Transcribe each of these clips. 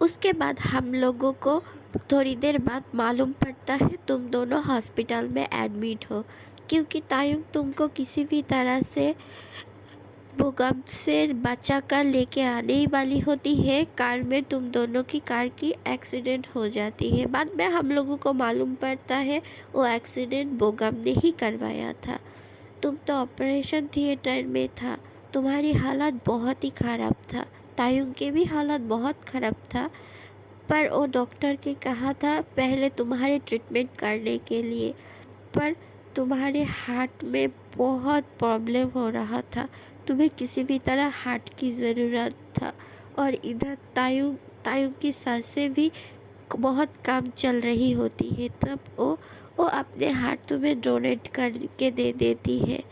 उसके बाद हम लोगों को थोड़ी देर बाद मालूम पड़ता है तुम दोनों हॉस्पिटल में एडमिट हो, क्योंकि तायुंग तुमको किसी भी तरह से भूकंप से बचा कर लेके आने ही वाली होती है। कार में तुम दोनों की कार की एक्सीडेंट हो जाती है। बाद में हम लोगों को मालूम पड़ता है वो एक्सीडेंट भूकंप ने ही करवाया था। तुम तो ऑपरेशन थिएटर में था, तुम्हारी हालत बहुत ही ख़राब था, तायुंग की भी हालत बहुत ख़राब था। पर वो डॉक्टर के कहा था पहले तुम्हारे ट्रीटमेंट करने के लिए, पर तुम्हारे हार्ट में बहुत प्रॉब्लम हो रहा था, तुम्हें किसी भी तरह हार्ट की ज़रूरत था। और इधर तायुंग तायुंग की सांसें भी बहुत काम चल रही होती है, तब वो अपने हार्ट तुम्हें डोनेट करके दे देती है।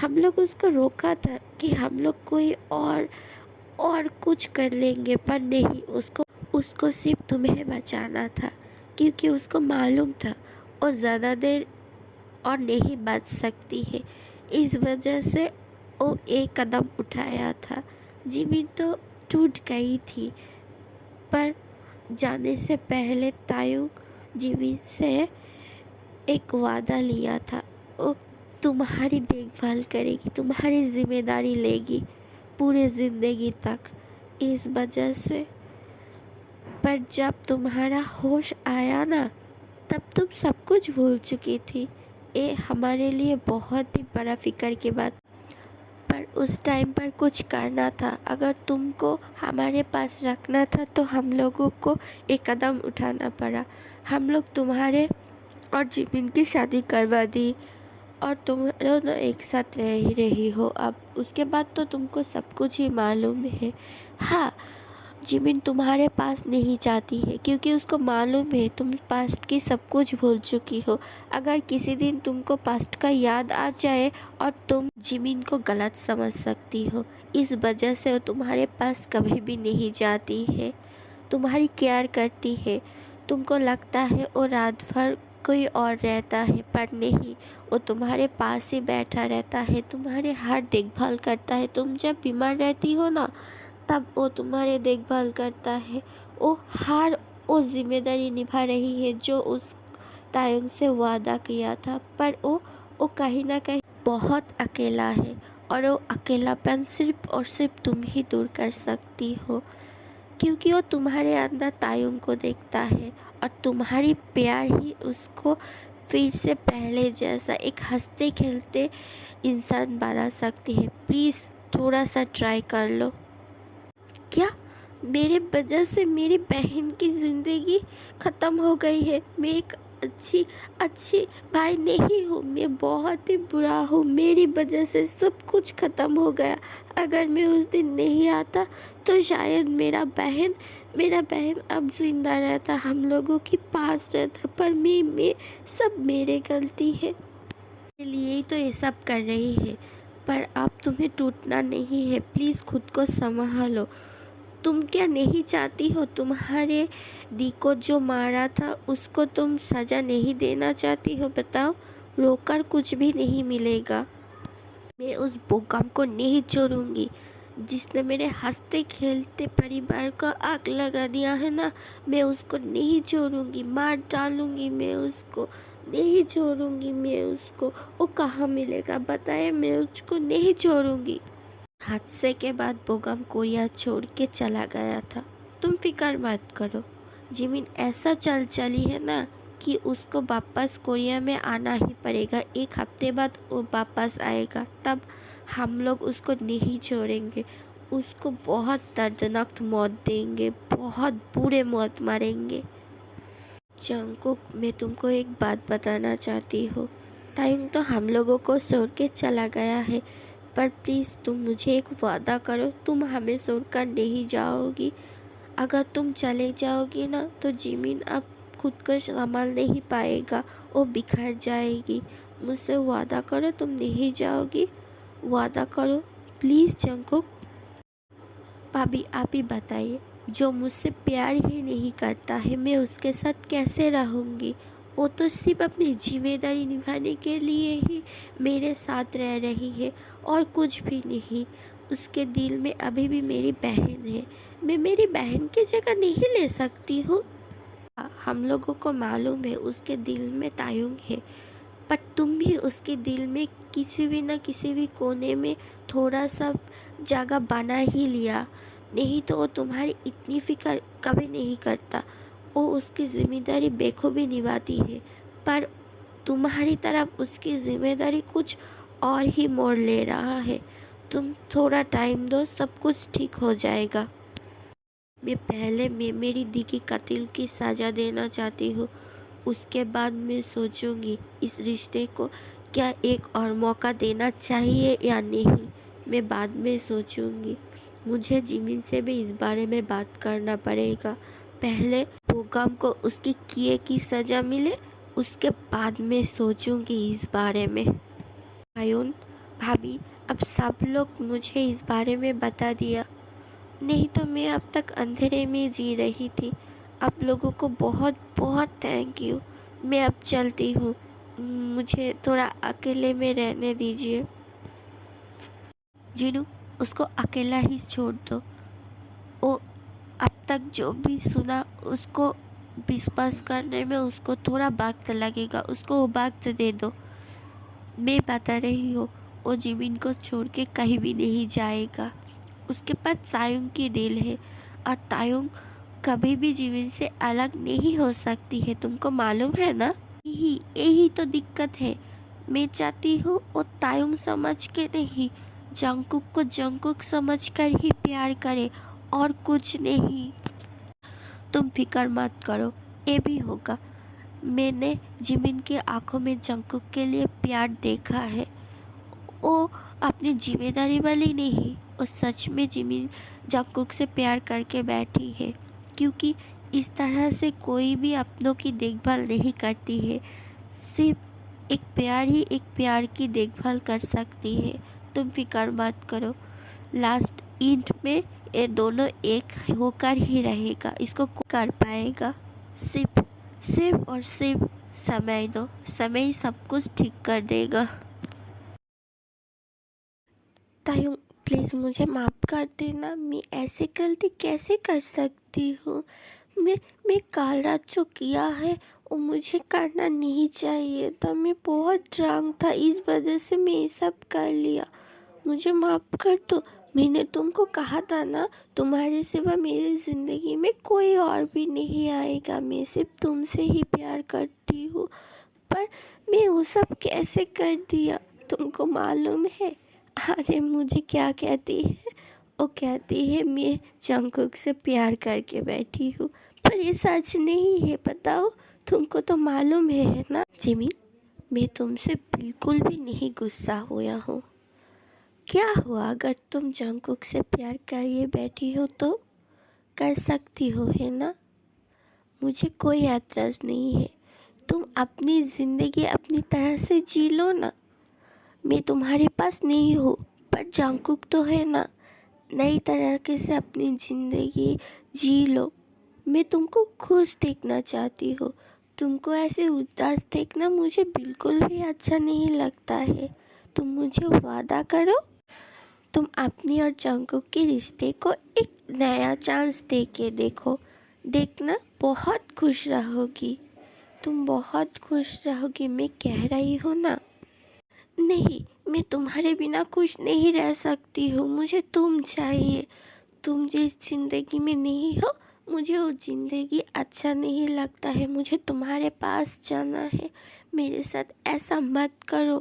हम लोग उसको रोका था कि हम लोग कोई और कुछ कर लेंगे, पर नहीं, उसको उसको सिर्फ तुम्हें बचाना था, क्योंकि उसको मालूम था वो ज़्यादा देर और नहीं बच सकती है। इस वजह से वो एक कदम उठाया था। जिमिन तो टूट गई थी, पर जाने से पहले तायुंग जिमिन से एक वादा लिया था, वो तुम्हारी देखभाल करेगी, तुम्हारी जिम्मेदारी लेगी पूरे ज़िंदगी तक। इस वजह से पर जब तुम्हारा होश आया ना, तब तुम सब कुछ भूल चुकी थी। ये हमारे लिए बहुत ही बड़ा फिक्र की बात, पर उस टाइम पर कुछ करना था। अगर तुमको हमारे पास रखना था तो हम लोगों को एक कदम उठाना पड़ा। हम लोग तुम्हारे और जिमिन की शादी करवा दी, और तुम दोनों एक साथ रह ही रही हो अब। उसके बाद तो तुमको सब कुछ ही मालूम है। हाँ, जिमिन तुम्हारे पास नहीं जाती है, क्योंकि उसको मालूम है तुम पास्ट की सब कुछ भूल चुकी हो। अगर किसी दिन तुमको पास्ट का याद आ जाए और तुम जिमिन को गलत समझ सकती हो, इस वजह से वो तुम्हारे पास कभी भी नहीं जाती है, तुम्हारी केयर करती है। तुमको लगता है वो रात भर कोई और रहता है, पर नहीं, वो तुम्हारे पास ही बैठा रहता है, तुम्हारे हर देखभाल करता है। तुम जब बीमार रहती हो ना, तब वो तुम्हारी देखभाल करता है। वो जिम्मेदारी निभा रही है जो उस तायुंग से वादा किया था, पर वो कहीं ना कहीं बहुत अकेला है, और वो अकेलापन सिर्फ और सिर्फ तुम ही दूर कर सकती हो, क्योंकि वो तुम्हारे अंदर तायुंग को देखता है, और तुम्हारी प्यार ही उसको फिर से पहले जैसा एक हंसते खेलते इंसान बना सकती है। प्लीज़ थोड़ा सा ट्राई कर लो। क्या मेरे वजह से मेरी बहन की ज़िंदगी ख़त्म हो गई है? मैं एक अच्छी भाई नहीं हूँ, मैं बहुत ही बुरा हूँ, मेरी वजह से सब कुछ ख़त्म हो गया। अगर मैं उस दिन नहीं आता तो शायद मेरा बहन अब ज़िंदा रहता, हम लोगों के पास रहता, पर मैं सब मेरे गलती है, लिए ही तो ये सब कर रही है। पर अब तुम्हें टूटना नहीं है, प्लीज़ खुद को संभालो। तुम क्या नहीं चाहती हो तुम्हारे दी को जो मारा था उसको तुम सज़ा नहीं देना चाहती हो? बताओ, रोकर कुछ भी नहीं मिलेगा। मैं उस बोकम को नहीं छोड़ूंगी जिसने मेरे हंसते खेलते परिवार को आग लगा दिया है ना। मैं उसको नहीं छोड़ूंगी, मार डालूंगी, मैं उसको नहीं छोड़ूंगी। मैं उसको वो कहाँ मिलेगा बताए, मैं उसको नहीं छोड़ूंगी। हादसे के बाद बोगम कोरिया छोड़ के चला गया था। तुम फिक्र मत करो, जिमिन ऐसा चल चली है ना कि उसको वापस कोरिया में आना ही पड़ेगा। 1 हफ्ते बाद वो वापस आएगा, तब हम लोग उसको नहीं छोड़ेंगे, उसको बहुत दर्दनाक मौत देंगे, बहुत बुरे मौत मारेंगे। जंगकुक, मैं तुमको एक बात बताना चाहती हूँ। तायुंग तो हम लोगों को छोड़ के चला गया है, पर प्लीज़ तुम मुझे एक वादा करो, तुम हमें छोड़कर नहीं जाओगी। अगर तुम चले जाओगी ना तो जिमिन अब खुद को संभाल नहीं पाएगा, वो बिखर जाएगी। मुझसे वादा करो तुम नहीं जाओगी, वादा करो प्लीज़ जंगकुक। भाभी आप ही बताइए, जो मुझसे प्यार ही नहीं करता है मैं उसके साथ कैसे रहूँगी? वो तो सिर्फ अपनी जिम्मेदारी निभाने के लिए ही मेरे साथ रह रही है और कुछ भी नहीं। उसके दिल में अभी भी मेरी बहन है, मैं मेरी बहन की जगह नहीं ले सकती हूँ। हम लोगों को मालूम है उसके दिल में तायुंग है, पर तुम भी उसके दिल में किसी भी न किसी भी कोने में थोड़ा सा जगह बना ही लिया, नहीं तो वो तुम्हारी इतनी फिक्र कभी नहीं करता। वो उसकी ज़िम्मेदारी बेखूबी निभाती है, पर तुम्हारी तरफ उसकी ज़िम्मेदारी कुछ और ही मोड़ ले रहा है। तुम थोड़ा टाइम दो, सब कुछ ठीक हो जाएगा। मैं मेरी दी की कत्ल की सज़ा देना चाहती हूँ, उसके बाद मैं सोचूंगी इस रिश्ते को क्या एक और मौका देना चाहिए या नहीं। मैं बाद में सोचूंगी। मुझे जिमिन से भी इस बारे में बात करना पड़ेगा। पहले बोगम को उसके किए की सज़ा मिले, उसके बाद मैं सोचूंगी इस बारे में। आयुन भाभी, अब सब लोग मुझे इस बारे में बता दिया, नहीं तो मैं अब तक अंधेरे में जी रही थी। आप लोगों को बहुत बहुत थैंक यू। मैं अब चलती हूँ, मुझे थोड़ा अकेले में रहने दीजिए। जिनू, उसको अकेला ही छोड़ दो। वो अब तक जो भी सुना उसको विश्वास करने में उसको थोड़ा वक्त लगेगा, उसको वो वक्त दे दो। मैं बता रही हूँ, वो जिमिन को छोड़ के कहीं भी नहीं जाएगा। उसके पास तायुंग की दिल है, और तायुंग कभी भी जिमिन से अलग नहीं हो सकती है, तुमको मालूम है ना। यही यही तो दिक्कत है। मैं चाहती हूँ वो तायुंग समझ के नहीं, जंगकुक को जंगकुक समझ कर ही प्यार करे, और कुछ नहीं। तुम फिक्र मत करो, ये भी होगा। मैंने जिमिन की आंखों में जंगकुक के लिए प्यार देखा है। वो अपनी जिम्मेदारी वाली नहीं, वो सच में जिमिन जंगकुक से प्यार करके बैठी है, क्योंकि इस तरह से कोई भी अपनों की देखभाल नहीं करती है। सिर्फ एक प्यार ही एक प्यार की देखभाल कर सकती है। तुम फिक्र मत करो, लास्ट एंड में ये दोनों एक होकर ही रहेगा, इसको कर पाएगा। सिर्फ सिर्फ और सिर्फ समय दो, समय ही सब कुछ ठीक कर देगा। तायुंग प्लीज़ मुझे माफ़ कर देना, मैं ऐसी गलती कैसे कर सकती हूँ। मैं कल रात जो किया है वो मुझे करना नहीं चाहिए था। मैं बहुत ड्रंक था, इस वजह से मैं ये सब कर लिया। मुझे माफ़ कर दो। मैंने तुमको कहा था ना, तुम्हारे सिवा मेरी ज़िंदगी में कोई और भी नहीं आएगा, मैं सिर्फ तुमसे ही प्यार करती हूँ। पर मैं वो सब कैसे कर दिया, तुमको मालूम है। अरे मुझे क्या कहती है, वो कहती है मैं जंगकुक से प्यार करके बैठी हूँ, पर ये सच नहीं है, बताओ। तुमको तो मालूम है ना जिमिन, मैं तुमसे बिल्कुल भी नहीं गुस्सा हुआ हूँ। क्या हुआ अगर तुम जंगकुक से प्यार करिए बैठी हो तो कर सकती हो, है ना। मुझे कोई एतराज़ नहीं है, तुम अपनी ज़िंदगी अपनी तरह से जी लो ना। मैं तुम्हारे पास नहीं हूँ, पर जंगकुक तो है ना, नई तरीके से अपनी ज़िंदगी जी लो। मैं तुमको खुश देखना चाहती हूँ, तुमको ऐसे उदास देखना मुझे बिल्कुल भी अच्छा नहीं लगता है। तुम मुझे वादा करो, तुम अपनी और जंगकुक के रिश्ते को एक नया चांस दे के देखो, देखना बहुत खुश रहोगी। तुम बहुत खुश रहोगी, मैं कह रही हूँ ना। नहीं, मैं तुम्हारे बिना खुश नहीं रह सकती हूँ, मुझे तुम चाहिए। तुम जिस ज़िंदगी में नहीं हो, मुझे वो ज़िंदगी अच्छा नहीं लगता है, मुझे तुम्हारे पास जाना है। मेरे साथ ऐसा मत करो।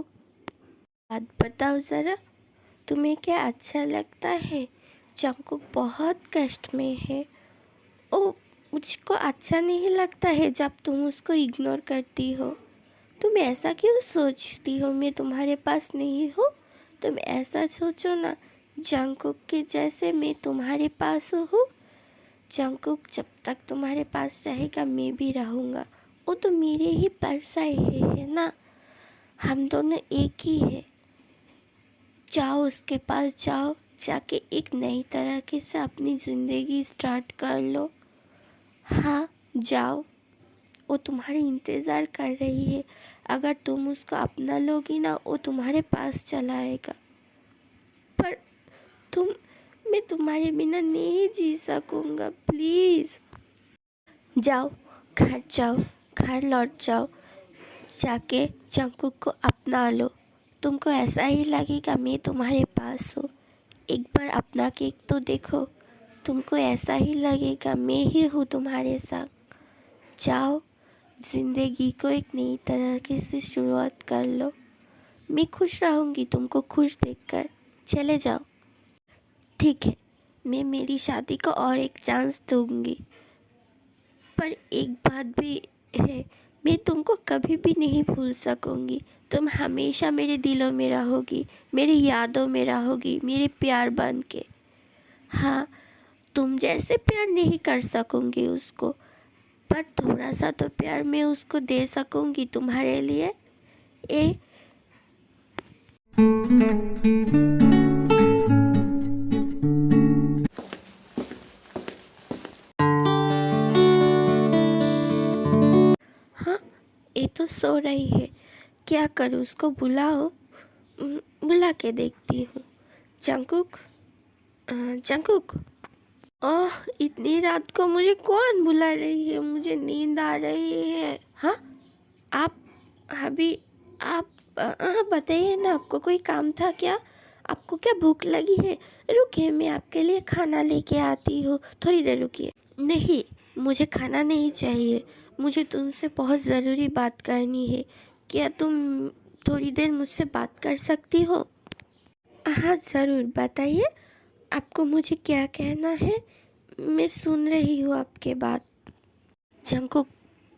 बात बताओ ज़रा, तुम्हें क्या अच्छा लगता है। जंगकुक बहुत कष्ट में है, ओ मुझको अच्छा नहीं लगता है जब तुम उसको इग्नोर करती हो। तुम ऐसा क्यों सोचती हो मैं तुम्हारे पास नहीं हूँ। तुम ऐसा सोचो ना, जंगकुक के जैसे मैं तुम्हारे पास हूँ। जंगकुक जब तक तुम्हारे पास रहेगा मैं भी रहूँगा, वो तो मेरे ही परसा ही है ना। हम दोनों एक ही है। जाओ उसके पास, जाओ जाके एक नई तरीके से अपनी ज़िंदगी स्टार्ट कर लो। हाँ जाओ, वो तुम्हारी इंतज़ार कर रही है। अगर तुम उसको अपना लोगी ना, वो तुम्हारे पास चला आएगा। पर तुम मैं तुम्हारे बिना नहीं जी सकूँगा, प्लीज़। जाओ, घर जाओ, घर लौट जाओ, जाके जंकुक को अपना लो। तुमको ऐसा ही लगेगा मैं तुम्हारे पास हूँ। एक बार अपना के तो देखो, तुमको ऐसा ही लगेगा मैं ही हूँ तुम्हारे साथ। जाओ, ज़िंदगी को एक नई तरीके से शुरुआत कर लो। मैं खुश रहूँगी तुमको खुश देखकर। चले जाओ। ठीक है, मैं मेरी शादी को और एक चांस दूँगी, पर एक बात भी है, मैं तुमको कभी भी नहीं भूल सकूँगी। तुम हमेशा मेरे दिलों में रहोगी, मेरी यादों में रहोगी, मेरे प्यार बन के। हाँ, तुम जैसे प्यार नहीं कर सकूँगी उसको, पर थोड़ा सा तो प्यार मैं उसको दे सकूँगी तुम्हारे लिए। ए हाँ, ये तो सो रही है, क्या करूँ उसको बुलाओ। बुला के देखती हूँ। Jungkook, Jungkook. ओह, इतनी रात को मुझे कौन बुला रही है? मुझे नींद आ रही है। हाँ, आप अभी आप हाँ बताइए ना, आपको कोई काम था क्या? आपको क्या भूख लगी है? रुकिए, मैं आपके लिए खाना लेके आती हूँ, थोड़ी देर रुकिए। नहीं, मुझे खाना नहीं चाहिए, मुझे तुमसे बहुत ज़रूरी बात करनी है। क्या तुम थोड़ी देर मुझसे बात कर सकती हो? हाँ ज़रूर, बताइए आपको मुझे क्या कहना है। मैं सुन रही हूँ आपके बात। जंकुक,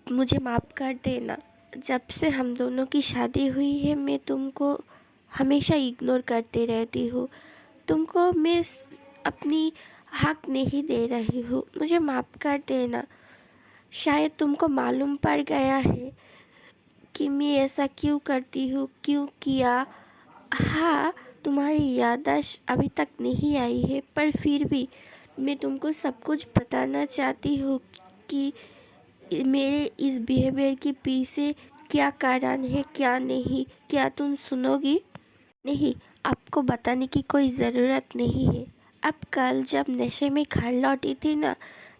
मुझे माफ़ कर देना। जब से हम दोनों की शादी हुई है मैं तुमको हमेशा इग्नोर करती रहती हूँ। तुमको मैं अपनी हक नहीं दे रही हूँ, मुझे माफ़ कर देना। शायद तुमको मालूम पड़ गया है कि मैं ऐसा क्यों करती हूँ, क्यों किया। हाँ, तुम्हारी याददाश्त अभी तक नहीं आई है, पर फिर भी मैं तुमको सब कुछ बताना चाहती हूँ कि मेरे इस बिहेवियर के पीछे क्या कारण है, क्या नहीं। क्या तुम सुनोगी? नहीं, आपको बताने की कोई ज़रूरत नहीं है। अब कल जब नशे में घर लौटी थी ना,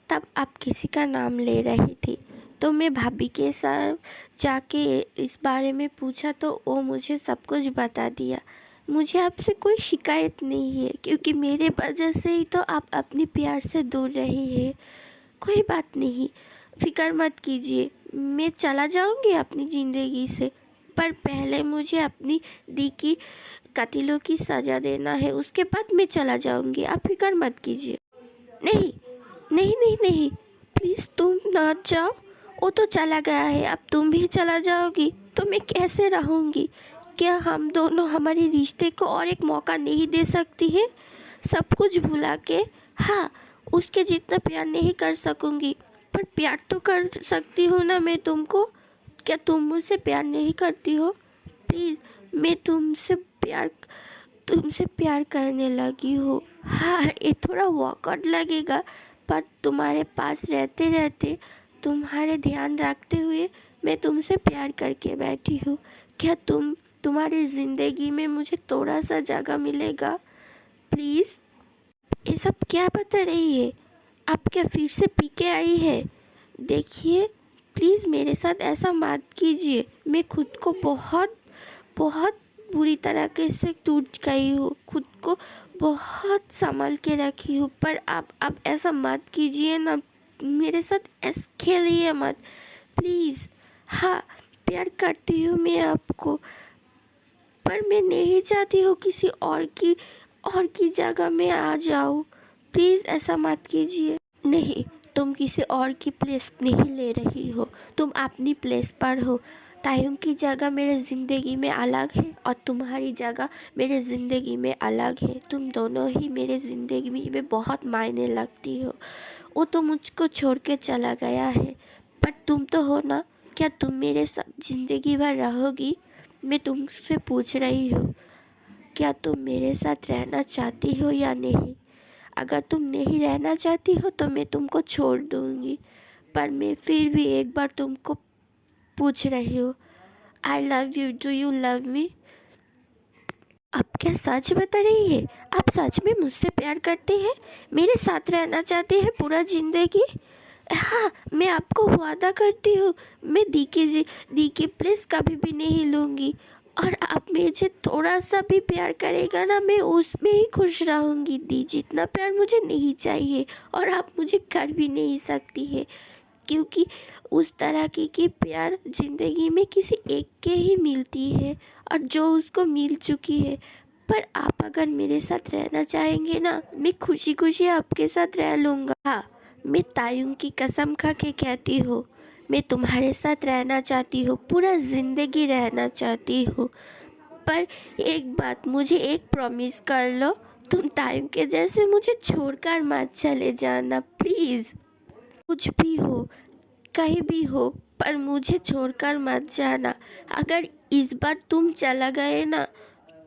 तब आप किसी का नाम ले रही थी, तो मैं भाभी के साथ जाके इस बारे में पूछा तो वो मुझे सब कुछ बता दिया। मुझे आपसे कोई शिकायत नहीं है, क्योंकि मेरे वजह से ही तो आप अपनी प्यार से दूर रही है। कोई बात नहीं, फिक्र मत कीजिए, मैं चला जाऊंगी अपनी ज़िंदगी से, पर पहले मुझे अपनी दी की कातिलों की सज़ा देना है, उसके बाद मैं चला जाऊंगी। आप फिक्र मत कीजिए। नहीं, नहीं नहीं नहीं, प्लीज़ तुम ना जाओ। वो तो चला गया है, अब तुम भी चला जाओगी तो मैं कैसे रहूँगी? क्या हम दोनों हमारे रिश्ते को और एक मौका नहीं दे सकती है? सब कुछ भुला के। हाँ, उसके जितना प्यार नहीं कर सकूँगी, पर प्यार तो कर सकती हूँ ना मैं तुमको। क्या तुम मुझसे प्यार नहीं करती हो? प्लीज़, मैं तुमसे प्यार करने लगी हूँ। हाँ, ये थोड़ा awkward लगेगा, पर तुम्हारे पास रहते रहते, तुम्हारे ध्यान रखते हुए मैं तुमसे प्यार करके बैठी हूँ। क्या तुम्हारी ज़िंदगी में मुझे थोड़ा सा जगह मिलेगा प्लीज़? ये सब क्या बता रही है? आप क्या फिर से पी के आई है? देखिए, प्लीज़ मेरे साथ ऐसा मत कीजिए। मैं खुद को बहुत बहुत बुरी तरीके से टूट गई हूँ, खुद को बहुत संभाल के रखी हूँ, पर आप अब ऐसा मत कीजिए ना। मेरे साथ ऐसे खेलिए मत प्लीज़। हाँ, प्यार करती हूँ मैं आपको, पर मैं नहीं चाहती हूँ किसी और की जगह में आ जाऊँ। प्लीज़ ऐसा मत कीजिए। नहीं, तुम किसी और की प्लेस नहीं ले रही हो, तुम अपनी प्लेस पर हो। तायुम की जगह मेरे ज़िंदगी में अलग है और तुम्हारी जगह मेरे ज़िंदगी में अलग है। तुम दोनों ही मेरे ज़िंदगी में बहुत मायने लगती हो। वो तो मुझको छोड़ के चला गया है, पर तुम तो हो ना। क्या तुम मेरे साथ ज़िंदगी भर रहोगी? मैं तुमसे पूछ रही हूँ, क्या तुम मेरे साथ रहना चाहती हो या नहीं? अगर तुम नहीं रहना चाहती हो तो मैं तुमको छोड़ दूँगी, पर मैं फिर भी एक बार तुमको पूछ रही हूँ, आई love you, do you love me? आप क्या सच बता रही है? आप सच में मुझसे प्यार करते हैं, मेरे साथ रहना चाहते हैं पूरा ज़िंदगी? हाँ, मैं आपको वादा करती हूँ, मैं दी की प्लेस कभी भी नहीं लूँगी। और आप मुझे थोड़ा सा भी प्यार करेगा ना, मैं उसमें ही खुश रहूँगी। दी जितना प्यार मुझे नहीं चाहिए, और आप मुझे कर भी नहीं सकती है, क्योंकि उस तरह की प्यार ज़िंदगी में किसी एक के ही मिलती है, और जो उसको मिल चुकी है। पर आप अगर मेरे साथ रहना चाहेंगे ना, मैं खुशी खुशी आपके साथ रह लूँगा। हाँ, मैं तायुं की कसम खा के कहती हूँ, मैं तुम्हारे साथ रहना चाहती हूँ, पूरा ज़िंदगी रहना चाहती हूँ। पर एक बात, मुझे एक प्रॉमिस कर लो, तुम तायुं के जैसे मुझे छोड़कर मत चले जाना प्लीज़। कुछ भी हो, कहीं भी हो, पर मुझे छोड़कर मत जाना। अगर इस बार तुम चला गए ना,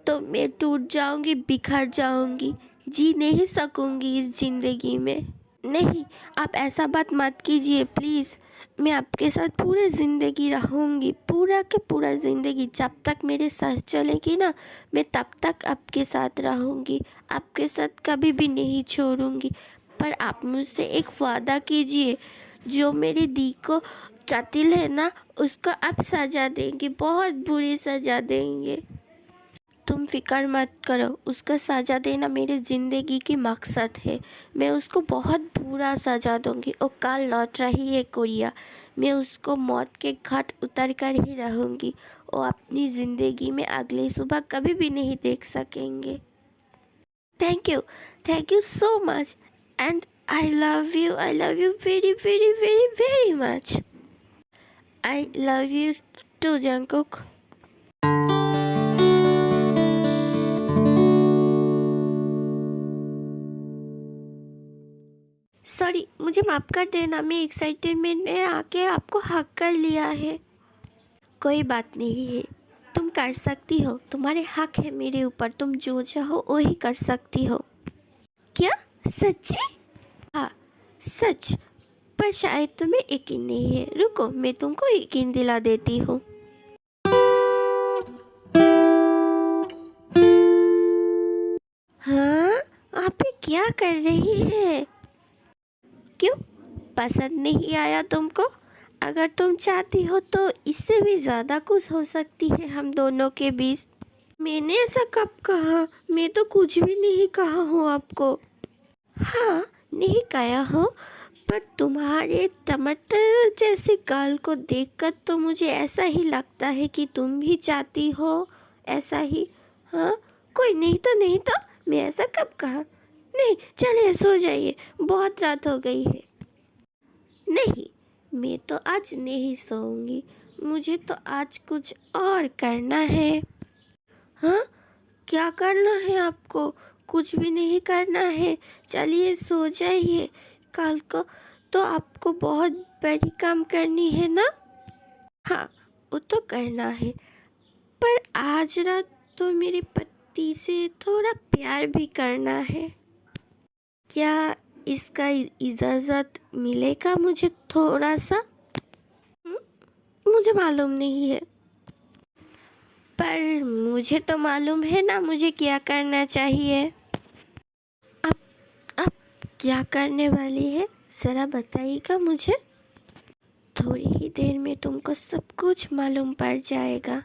तो मैं टूट जाऊंगी, बिखर जाऊंगी, जी नहीं सकूंगी इस ज़िंदगी में। नहीं, आप ऐसा बात मत कीजिए प्लीज़। मैं आपके साथ पूरी ज़िंदगी रहूँगी, पूरा के पूरा ज़िंदगी। जब तक मेरे साथ चलेगी ना, मैं तब तक आपके साथ रहूँगी, आपके साथ कभी भी नहीं छोड़ूंगी। पर आप मुझसे एक वादा कीजिए, जो मेरी दी को कातिल है ना, उसको आप सज़ा देंगे, बहुत बुरी सज़ा देंगे। तुम फिक्र मत करो, उसका सज़ा देना मेरी ज़िंदगी की मकसद है। मैं उसको बहुत बुरा सज़ा दूंगी। और कल लौट रही है कुड़िया, मैं उसको मौत के घाट उतर कर ही रहूँगी, और अपनी ज़िंदगी में अगली सुबह कभी भी नहीं देख सकेंगे। Thank you so much, and I love you very very very very much. I love you too Jungkook. Sorry, मुझे माफ़ कर देना, मैं एक्साइटमेंट में आके आपको हक कर लिया है। कोई बात नहीं है, तुम कर सकती हो, तुम्हारे हक है मेरे ऊपर, तुम जो चाहो वो ही कर सकती हो। क्या? सच्ची? हाँ, सच। पर शायद तुम्हें यकीन नहीं है, रुको मैं तुमको यकीन दिला देती हूँ। हाँ, आप ये क्या कर रही है? क्यों, पसंद नहीं आया तुमको? अगर तुम चाहती हो तो इससे भी ज़्यादा कुछ हो सकती है हम दोनों के बीच। मैंने ऐसा कब कहा? मैं तो कुछ भी नहीं कहा हूँ आपको। हाँ, नहीं कहा हो, पर तुम्हारे टमाटर जैसे गाल को देखकर तो मुझे ऐसा ही लगता है कि तुम भी चाहती हो ऐसा ही। हाँ, कोई नहीं तो मैं ऐसा कब कहा? नहीं, चलिए सो जाइए, बहुत रात हो गई है। नहीं, मैं तो आज नहीं सोऊंगी, मुझे तो आज कुछ और करना है। हाँ, क्या करना है आपको? कुछ भी नहीं करना है, चलिए सो जाइए। कल को तो आपको बहुत बड़ी काम करनी है ना। हाँ, वो तो करना है, पर आज रात तो मेरे पति से थोड़ा प्यार भी करना है। क्या इसका इजाज़त मिलेगा मुझे थोड़ा सा? हम्म, मुझे मालूम नहीं है, पर मुझे तो मालूम है ना मुझे क्या करना चाहिए। आप आप क्या करने वाली है, ज़रा बताइएगा मुझे। थोड़ी ही देर में तुमको सब कुछ मालूम पड़ जाएगा।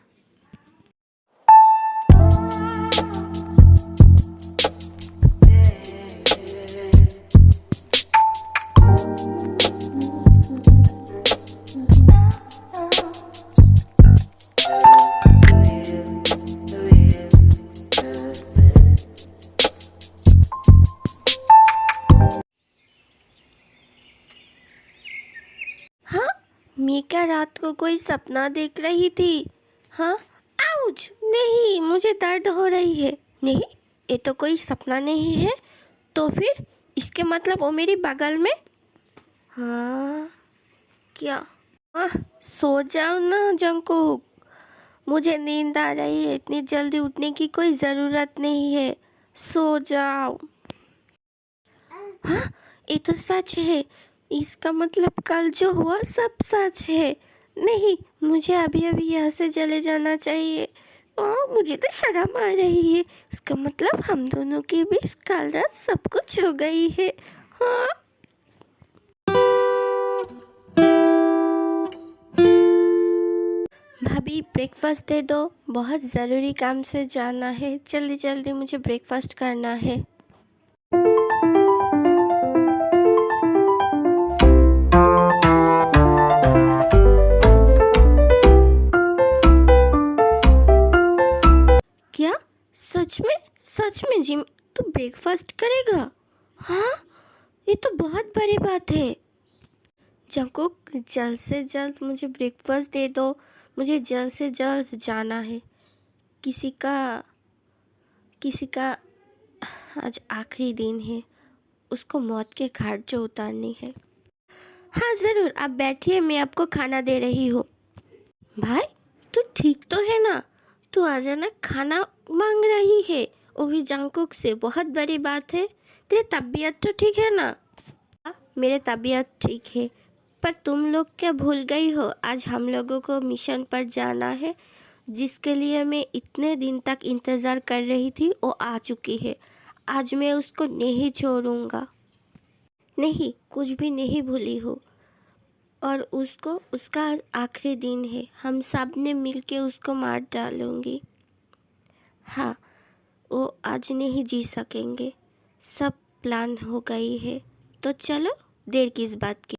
हाँ, मैं क्या रात को कोई सपना देख रही थी? हाँ, आउच! नहीं, मुझे दर्द हो रही है। नहीं, ये तो कोई सपना नहीं है। तो फिर इसके मतलब वो मेरी बगल में। हाँ, क्या? सो जाओ ना जंकुक, मुझे नींद आ रही है, इतनी जल्दी उठने की कोई ज़रूरत नहीं है, सो जाओ। हाँ, ये तो सच है, इसका मतलब कल जो हुआ सब सच है। नहीं, मुझे अभी अभी यहाँ से चले जाना चाहिए, मुझे तो शर्म आ रही है। इसका मतलब हम दोनों के बीच कल रात सब कुछ हो गई है। हाँ। भाभी ब्रेकफास्ट दे दो, बहुत ज़रूरी काम से जाना है, जल्दी जल्दी मुझे ब्रेकफास्ट करना है। क्या? सच में जिम तू ब्रेकफास्ट करेगा? हाँ, ये तो बहुत बड़ी बात है। जंकुक, जल्द से जल्द मुझे ब्रेकफास्ट दे दो, मुझे जल्द से जल्द जाना है। किसी का किसी का आज आखिरी दिन है, उसको मौत के घाट जो उतारनी है। हाँ ज़रूर, आप बैठिए, मैं आपको खाना दे रही हूँ। भाई तू ठीक तो है ना? तू आ जाना, खाना मांग रही है, वो भी जंकुक से। बहुत बड़ी बात है। तेरी तबीयत तो ठीक है ना? हाँ, मेरी तबीयत ठीक है, पर तुम लोग क्या भूल गई हो? आज हम लोगों को मिशन पर जाना है, जिसके लिए मैं इतने दिन तक इंतज़ार कर रही थी, वो आ चुकी है। आज मैं उसको नहीं छोड़ूंगा। नहीं, कुछ भी नहीं भूली हूँ। और उसका आखिरी दिन है, हम सब ने मिल के उसको मार डालूंगी। हाँ, वो आज नहीं जी सकेंगे। सब प्लान हो गई है, तो चलो, देर किस बात की।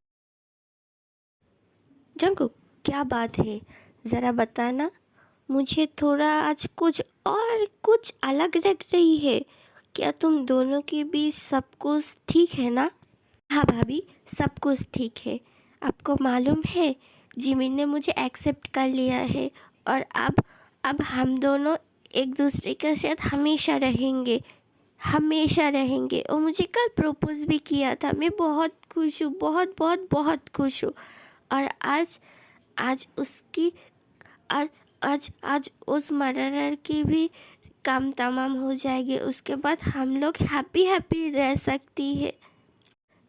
जंकू, क्या बात है, ज़रा बताना। मुझे थोड़ा आज कुछ अलग लग रही है। क्या तुम दोनों के बीच सब कुछ ठीक है ना? हाँ भाभी, सब कुछ ठीक है। आपको मालूम है, जिमिन ने मुझे एक्सेप्ट कर लिया है, और अब हम दोनों एक दूसरे के साथ हमेशा रहेंगे, हमेशा रहेंगे। और मुझे कल प्रपोज भी किया था। मैं बहुत खुश हूँ, बहुत बहुत बहुत खुश हूँ। और आज आज उसकी और आज उस मर्डरर की भी काम तमाम हो जाएगी। उसके बाद हम लोग हैप्पी हैप्पी रह सकती है।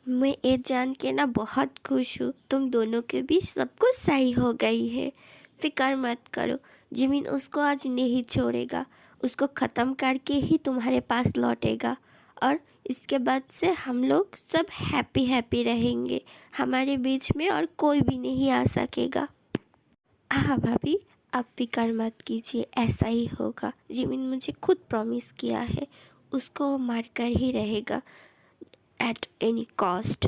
मैं ये जान के ना बहुत खुश हूँ, तुम दोनों के बीच सब कुछ सही हो गई है। फिक्र मत करो, जिमिन उसको आज नहीं छोड़ेगा, उसको ख़त्म करके ही तुम्हारे पास लौटेगा। और इसके बाद से हम लोग सब हैप्पी हैप्पी रहेंगे। हमारे बीच में और कोई भी नहीं आ सकेगा। हाँ भाभी, आप फिक्र मत कीजिए, ऐसा ही होगा। जिमिन मुझे खुद प्रॉमिस किया है, उसको वो मार कर ही रहेगा, एट एनी कॉस्ट।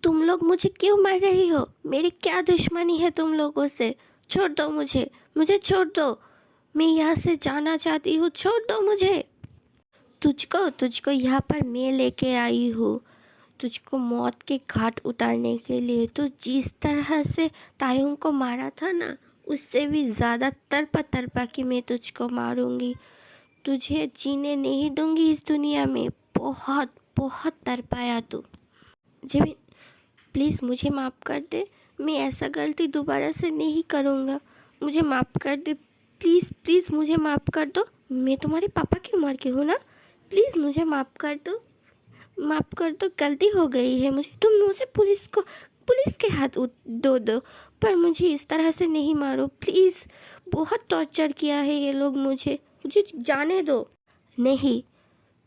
तुम लोग मुझे क्यों मार रही हो? मेरी क्या दुश्मनी है तुम लोगों से? छोड़ दो मुझे, मुझे छोड़ दो। मैं यहाँ से जाना चाहती हूँ, छोड़ दो मुझे। तुझको तुझको यहाँ पर मैं लेके आई हूँ, तुझको मौत के घाट उतारने के लिए। तो जिस तरह से तायुंग को मारा था ना, उससे भी ज़्यादा तड़पा तड़पा कि मैं तुझको मारूंगी। तुझे जीने नहीं दूंगी इस दुनिया में। बहुत बहुत तड़पाया तू। जी, प्लीज़ मुझे माफ़ कर दे, मैं ऐसा गलती दोबारा से नहीं करूँगा। मुझे माफ़ कर दे, प्लीज़ प्लीज़ मुझे माफ़ कर दो। मैं तुम्हारे पापा की उम्र की हूँ ना, प्लीज़ मुझे माफ़ कर दो, माफ़ कर दो। गलती हो गई है मुझे। तुम मुझे पुलिस के हाथ दो, पर मुझे इस तरह से नहीं मारो प्लीज़। बहुत टॉर्चर किया है ये लोग मुझे जाने दो। नहीं,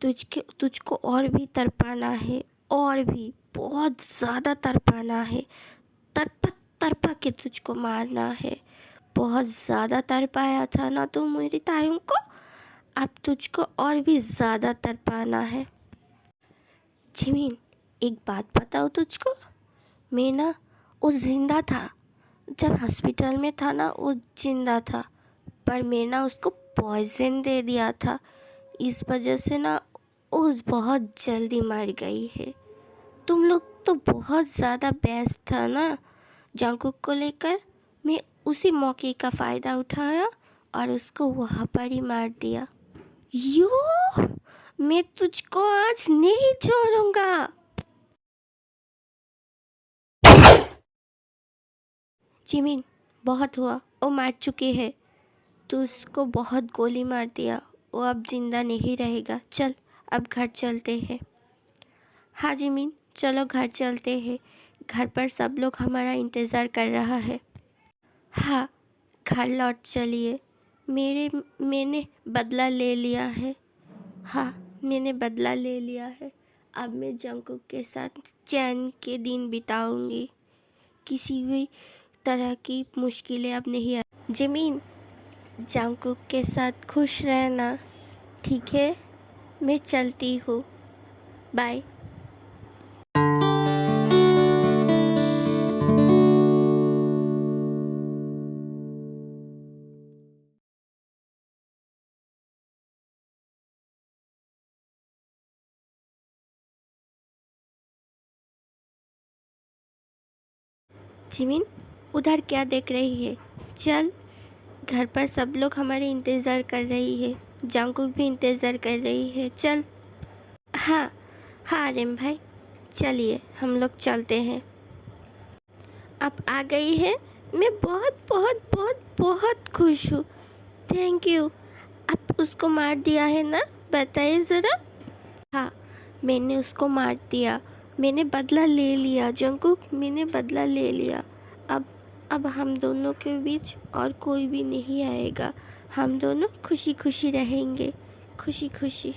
तुझको और भी तड़पाना है, और भी बहुत ज़्यादा तड़पाना है। तड़पा तड़पा के तुझको मारना है। बहुत ज़्यादा तड़पाया था ना तू मेरी तायों को, अब तुझको और भी ज़्यादा तड़पाना है। जिमिन, एक बात बताओ तुझको, मैं ना, वो जिंदा था। जब हॉस्पिटल में था ना, वो जिंदा था, पर मैं ना उसको पॉइजन दे दिया था। इस वजह से ना वो बहुत जल्दी मर गई है। तुम लोग तो बहुत ज़्यादा व्यस्त था ना जंकुक को लेकर। मैं उसी मौके का फ़ायदा उठाया और उसको वहाँ पर ही मार दिया। यो, मैं तुझको आज नहीं छोड़ूंगा। जिमिन, बहुत हुआ, वो मार चुके हैं। तू उसको बहुत गोली मार दिया, वो अब जिंदा नहीं रहेगा। चल, अब घर चलते हैं। हाँ जिमिन, चलो घर चलते हैं। घर पर सब लोग हमारा इंतज़ार कर रहा है। हाँ, घर लौट चलिए। मैंने बदला ले लिया है। हाँ, मैंने बदला ले लिया है। अब मैं जंगकुक के साथ चैन के दिन बिताऊंगी। किसी भी तरह की मुश्किलें अब नहीं आ। जिमिन, जंगकुक के साथ खुश रहना, ठीक है? मैं चलती हूँ। बाय। जिमिन, उधर क्या देख रही है? चल, घर पर सब लोग हमारे इंतज़ार कर रही है। जंगकुक भी इंतज़ार कर रही है। चल। हाँ हाँ आर्यन भाई, चलिए हम लोग चलते हैं। आप आ गई है। मैं बहुत बहुत बहुत बहुत खुश हूँ। Thank you. आप उसको मार दिया है ना? बताइए ज़रा। हाँ, मैंने उसको मार दिया। मैंने बदला ले लिया जंगकुक, मैंने बदला ले लिया। अब हम दोनों के बीच और कोई भी नहीं आएगा। हम दोनों खुशी खुशी रहेंगे, खुशी खुशी।